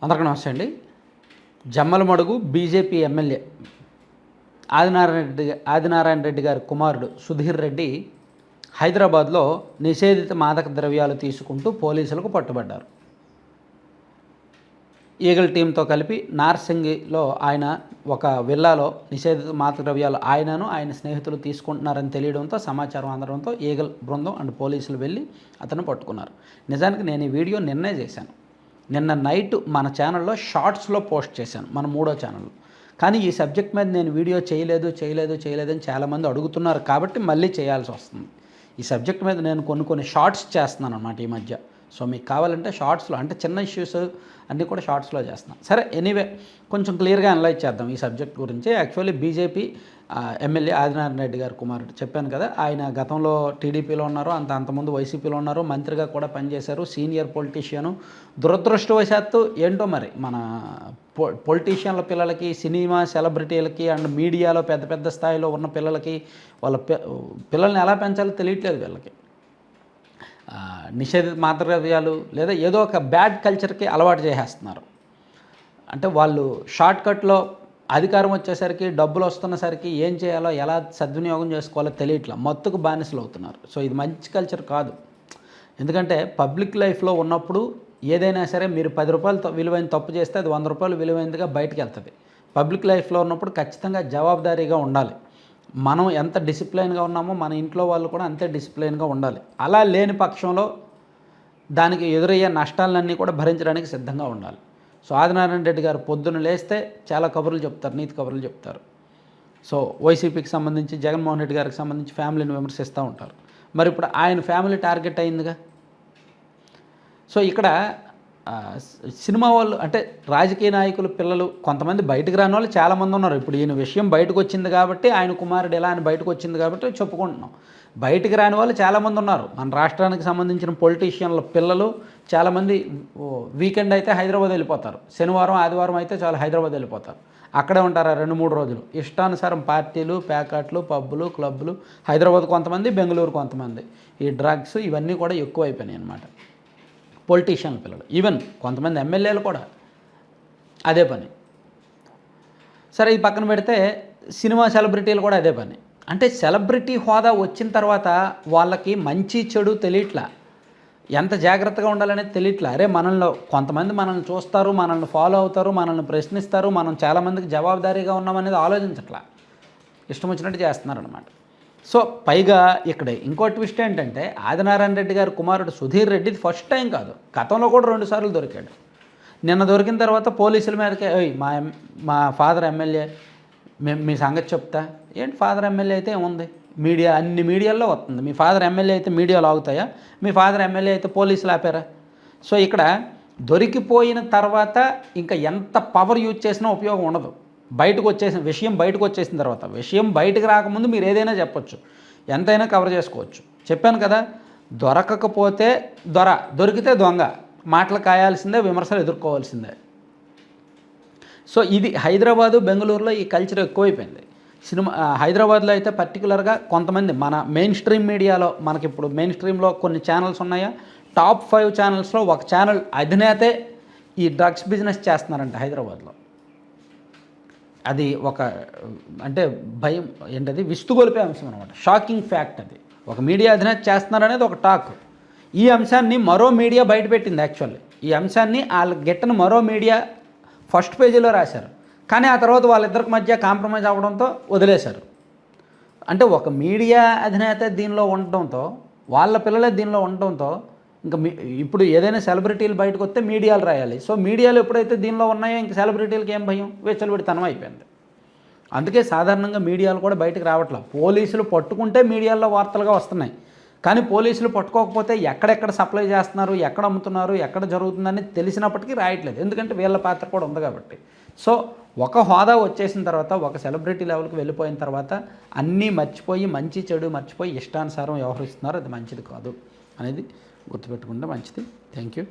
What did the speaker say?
అందరికీ నమస్తే అండి. జమ్మలమడుగు బీజేపీ ఎమ్మెల్యే ఆదినారాయణ రెడ్డి గారి కుమారుడు సుధీర్ రెడ్డి హైదరాబాద్లో నిషేధిత మాదక ద్రవ్యాలు తీసుకుంటూ పోలీసులకు పట్టుబడ్డారు. ఈగల్ టీంతో కలిపి నార్సింగిలో ఆయన ఒక విల్లాలో నిషేధిత మాదక ద్రవ్యాలు ఆయన స్నేహితులు తీసుకుంటున్నారని తెలియడంతో సమాచారం అందడంతో ఈగల్ బృందం అండ్ పోలీసులు వెళ్ళి అతను పట్టుకున్నారు. నిజానికి నేను ఈ వీడియో నిన్నే చేశాను. నిన్న నైట్ మన ఛానల్లో షార్ట్స్లో పోస్ట్ చేశాను, మన 3వ ఛానల్లో. కానీ ఈ సబ్జెక్ట్ మీద నేను వీడియో చేయలేదని చాలామంది అడుగుతున్నారు కాబట్టి మళ్ళీ చేయాల్సి వస్తుంది. ఈ సబ్జెక్ట్ మీద నేను కొన్ని షార్ట్స్ చేస్తున్నాను అన్నమాట ఈ మధ్య. సో మీకు కావాలంటే షార్ట్స్లో, అంటే చిన్న ఇష్యూస్ అన్నీ కూడా షార్ట్స్లో చేస్తున్నాను. సరే, ఎనీవే కొంచెం క్లియర్గా అనలైజ్ చేద్దాం ఈ సబ్జెక్ట్ గురించి. Actually BJP MLA Adinarayana Reddy గారి కుమారుడు, చెప్పాను కదా, ఆయన గతంలో టీడీపీలో ఉన్నారు, అంతకుముందు వైసీపీలో ఉన్నారు, మంత్రిగా కూడా పనిచేశారు, సీనియర్ పొలిటీషియను. దురదృష్టవశాత్తు ఏంటో మరి మన పొలిటీషియన్ల పిల్లలకి, సినిమా సెలబ్రిటీలకి అండ్ మీడియాలో పెద్ద స్థాయిలో ఉన్న పిల్లలకి వాళ్ళ పిల్లల్ని ఎలా పెంచాలో తెలియట్లేదు వీళ్ళకి. నిషేధిత మాదకద్రవ్యాలు లేదా ఏదో ఒక బ్యాడ్ కల్చర్కి అలవాటు చేసేస్తున్నారు. అంటే వాళ్ళు షార్ట్కట్లో అధికారం వచ్చేసరికి, డబ్బులు వస్తున్నసరికి ఏం చేయాలో, ఎలా సద్వినియోగం చేసుకోవాలో తెలియట్లా, మత్తుకు బానిసలు అవుతున్నారు. సో ఇది మంచి కల్చర్ కాదు. ఎందుకంటే పబ్లిక్ లైఫ్లో ఉన్నప్పుడు ఏదైనా సరే మీరు 10 రూపాయలు విలువైన తప్పు చేస్తే అది 100 రూపాయలు విలువైనదిగా బయటకు వెళ్తుంది. పబ్లిక్ లైఫ్లో ఉన్నప్పుడు ఖచ్చితంగా జవాబుదారీగా ఉండాలి. మనం ఎంత డిసిప్లైన్గా ఉన్నామో మన ఇంట్లో వాళ్ళు కూడా అంతే డిసిప్లైన్గా ఉండాలి. అలా లేని పక్షంలో దానికి ఎదురయ్యే నష్టాలన్నీ కూడా భరించడానికి సిద్ధంగా ఉండాలి. సో ఆదినారాయణ రెడ్డి గారు పొద్దున్న లేస్తే చాలా కబుర్లు చెప్తారు, నీతి కబుర్లు చెప్తారు. సో వైసీపీకి సంబంధించి, జగన్మోహన్ రెడ్డి గారికి సంబంధించి ఫ్యామిలీని విమర్శిస్తూ ఉంటారు. మరి ఇప్పుడు ఆయన ఫ్యామిలీ టార్గెట్ అయిందిగా. సో ఇక్కడ సినిమా వాళ్ళు, అంటే రాజకీయ నాయకులు పిల్లలు కొంతమంది బయటకు రాని వాళ్ళు చాలామంది ఉన్నారు. ఇప్పుడు ఈయన విషయం బయటకు వచ్చింది కాబట్టి, ఆయన కుమారుడు ఎలా అని బయటకు వచ్చింది కాబట్టి చెప్పుకుంటున్నాం. బయటకు రాని వాళ్ళు చాలామంది ఉన్నారు. మన రాష్ట్రానికి సంబంధించిన పొలిటీషియన్ల పిల్లలు చాలామంది వీకెండ్ అయితే హైదరాబాద్ వెళ్ళిపోతారు, శనివారం ఆదివారం అయితే చాలా హైదరాబాద్ వెళ్ళిపోతారు. అక్కడే ఉంటారు 2-3 రోజులు. ఇష్టానుసారం పార్టీలు, ప్యాకెట్లు, పబ్బులు, క్లబ్బులు. హైదరాబాద్ కొంతమంది, బెంగళూరు కొంతమంది. ఈ డ్రగ్స్ ఇవన్నీ కూడా ఎక్కువైపోయినాయి అన్నమాట. పొలిటీషియన్ పిల్లలు, ఈవెన్ కొంతమంది ఎమ్మెల్యేలు కూడా అదే పని. సరే, ఇది పక్కన పెడితే సినిమా సెలబ్రిటీలు కూడా అదే పని. అంటే సెలబ్రిటీ హోదా వచ్చిన తర్వాత వాళ్ళకి మంచి చెడు తెలియట్లా, ఎంత జాగ్రత్తగా ఉండాలనేది తెలియట్లా. అరే మనల్ని కొంతమంది మనల్ని చూస్తారు, మనల్ని ఫాలో అవుతారు, మనల్ని ప్రశ్నిస్తారు, మనం చాలామందికి జవాబుదారీగా ఉన్నామనేది ఆలోచించట్లా, ఇష్టం వచ్చినట్టు చేస్తున్నారనమాట. సో పైగా ఇక్కడ ఇంకో ట్విస్ట్ ఏంటంటే, ఆదినారాయణ రెడ్డి గారి కుమారుడు సుధీర్ రెడ్డి ఫస్ట్ టైం కాదు, గతంలో కూడా 2 సార్లు దొరికాడు. నిన్న దొరికిన తర్వాత పోలీసుల మీదకే, మా ఫాదర్ ఎమ్మెల్యే, మీ సంగతి చెప్తా. ఏంటి ఫాదర్ ఎమ్మెల్యే అయితే ఏముంది, మీడియా అన్ని మీడియాల్లో వస్తుంది. మీ ఫాదర్ ఎమ్మెల్యే అయితే మీడియాలో ఆగుతాయా? మీ ఫాదర్ ఎమ్మెల్యే అయితే పోలీసులు ఆపారా? సో ఇక్కడ దొరికిపోయిన తర్వాత ఇంకా ఎంత పవర్ యూజ్ చేసినా ఉపయోగం ఉండదు. విషయం బయటకు వచ్చేసిన తర్వాత, విషయం బయటకు రాకముందు మీరు ఏదైనా చెప్పొచ్చు, ఎంతైనా కవర్ చేసుకోవచ్చు. చెప్పాను కదా, దొరకకపోతే దొరికితే దొంగ, మాటలు కాయాల్సిందే, విమర్శలు ఎదుర్కోవాల్సిందే. సో ఇది హైదరాబాదు, బెంగళూరులో ఈ కల్చర్ ఎక్కువైపోయింది. హైదరాబాద్లో అయితే పర్టికులర్గా కొంతమంది మన మెయిన్ స్ట్రీమ్ మీడియాలో, మనకి ఇప్పుడు మెయిన్ స్ట్రీమ్లో కొన్ని ఛానల్స్ ఉన్నాయా, టాప్ 5 ఛానల్స్లో ఒక ఛానల్ అధినేతే ఈ డ్రగ్స్ బిజినెస్ చేస్తున్నారంట హైదరాబాద్లో. అది ఒక, అంటే భయం ఏంటది, విస్తుగొలిపే అంశం అనమాట, షాకింగ్ ఫ్యాక్ట్. అది ఒక మీడియా అధినేత చేస్తున్నారనేది ఒక టాక్. ఈ అంశాన్ని మరో మీడియా బయటపెట్టింది. యాక్చువల్లీ ఈ అంశాన్ని వాళ్ళ గిట్టని మరో మీడియా ఫస్ట్ పేజీలో రాశారు, కానీ ఆ తర్వాత వాళ్ళిద్దరికి మధ్య కాంప్రమైజ్ అవ్వడంతో వదిలేశారు. అంటే ఒక మీడియా అధినేత దీనిలో ఉండటంతో, వాళ్ళ పిల్లలే దీనిలో ఉండటంతో, ఇంకా ఇప్పుడు ఏదైనా సెలబ్రిటీలు బయటకు వస్తే మీడియాలు రాయాలి. సో మీడియాలు ఎప్పుడైతే దీనిలో ఉన్నాయో ఇంక సెలబ్రిటీలకి ఏం భయం, వెచ్చలబడితనం అయిపోయింది. అందుకే సాధారణంగా మీడియాలు కూడా బయటకు రావట్లా. పోలీసులు పట్టుకుంటే మీడియాల్లో వార్తలుగా వస్తున్నాయి, కానీ పోలీసులు పట్టుకోకపోతే ఎక్కడెక్కడ సప్లై చేస్తున్నారు, ఎక్కడ అమ్ముతున్నారు, ఎక్కడ జరుగుతుందని తెలిసినప్పటికీ రాయట్లేదు. ఎందుకంటే వీళ్ళ పాత్ర కూడా ఉంది కాబట్టి. సో ఒక హోదా వచ్చేసిన తర్వాత, ఒక సెలబ్రిటీ లెవెల్కి వెళ్ళిపోయిన తర్వాత అన్నీ మర్చిపోయి, మంచి చెడు మర్చిపోయి ఇష్టానుసారం వ్యవహరిస్తున్నారు. అది మంచిది కాదు అనేది గుర్తుపెట్టుకుంటే మంచిది. Thank you.